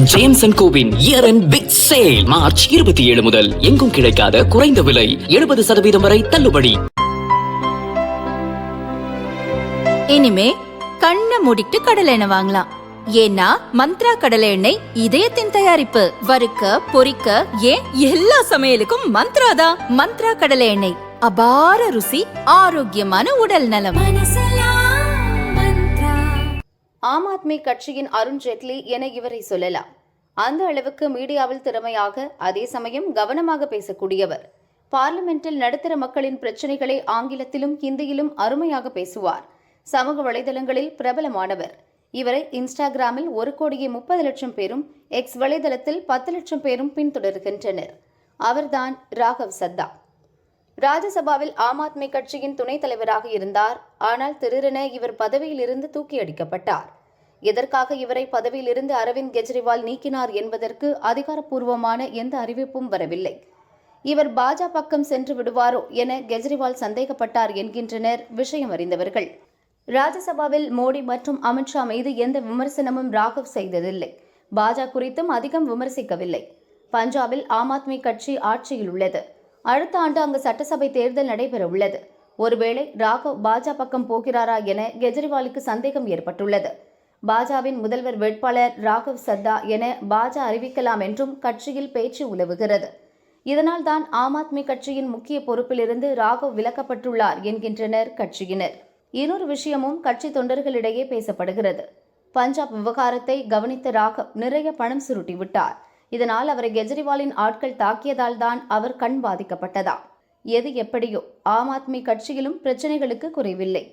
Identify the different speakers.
Speaker 1: James and கோவின் year end big sale March 27 முதல் எங்கும் கிடைக்காத குறைந்த விலை 70% வரை தள்ளுபடி.
Speaker 2: இனிமே கண்ணை மூடிட்டு கடலை எண்ணெய் வாங்கலாம். ஏன்னா மந்த்ரா கடலை எண்ணெய் இதயத்தின் தயாரிப்பு. வறுக்க பொரிக்க ஏன் எல்லா சமையலுக்கும் மந்த்ரா தான். மந்த்ரா கடலை எண்ணெய் அபார ருசி, ஆரோக்கியமான உடல் நலம்.
Speaker 3: ஆம் ஆத்மி கட்சியின் அருண் ஜேட்லி என இவரை சொல்லலாம். அந்த அளவுக்கு மீடியாவில் திறமையாக, அதே சமயம் கவனமாக பேசக்கூடியவர். பார்லிமெண்டில் நடுத்தர மக்களின் பிரச்சினைகளை ஆங்கிலத்திலும் ஹிந்தியிலும் அருமையாக பேசுவார். சமூக வலைதளங்களில் பிரபலமானவர். இவரை இன்ஸ்டாகிராமில் 1,30,00,000 பேரும், எக்ஸ் வலைதளத்தில் 10 லட்சம் பேரும் பின்தொடர்கின்றனர். அவர்தான் ராகவ் சத்தா. ராஜ்யசபாவில் ஆம் ஆத்மி கட்சியின் துணைத் தலைவராக இருந்தார். ஆனால் திடீரென இவர் பதவியில் இருந்து தூக்கி அடிக்கப்பட்டார். எதற்காக இவரை பதவியிலிருந்து அரவிந்த் கெஜ்ரிவால் நீக்கினார் என்பதற்கு அதிகாரப்பூர்வமான எந்த அறிவிப்பும் வரவில்லை. இவர் பாஜக பக்கம் சென்று விடுவாரோ என கெஜ்ரிவால் சந்தேகப்பட்டார் என்கின்றனர் விஷயம் அறிந்தவர்கள். ராஜ்யசபாவில் மோடி மற்றும் அமித்ஷா மீது எந்த விமர்சனமும் ராகவ் செய்ததில்லை. பாஜக குறித்தும் அதிகம் விமர்சிக்கவில்லை. பஞ்சாபில் ஆம் ஆத்மி கட்சி ஆட்சியில் உள்ளது. அடுத்த ஆண்டு அங்கு சட்டசபை தேர்தல் நடைபெற உள்ளது. ஒருவேளை ராகவ் பாஜக பக்கம் போகிறாரா என கெஜ்ரிவாலுக்கு சந்தேகம் ஏற்பட்டுள்ளது. பாஜகவின் முதல்வர் வேட்பாளர் ராகவ் சத்தா என பாஜக அறிவிக்கலாம் என்றும் கட்சியில் பேச்சு உலவுகிறது. இதனால் தான் ஆம் ஆத்மி கட்சியின் முக்கிய பொறுப்பிலிருந்து ராகவ் விலக்கப்பட்டுள்ளார் என்கின்றனர் கட்சியினர். இன்னொரு விஷயமும் கட்சி தொண்டர்களிடையே பேசப்படுகிறது. பஞ்சாப் விவகாரத்தை கவனித்த ராகவ் நிறைய பணம் சுருட்டிவிட்டார். இதனால் அவரை கெஜ்ரிவாலின் ஆட்கள் தாக்கியதால் தான் அவர் கண் பாதிக்கப்பட்டதா? எது எப்படியோ ஆம் ஆத்மி கட்சியிலும் பிரச்சனைகளுக்கு குறைவில்லை.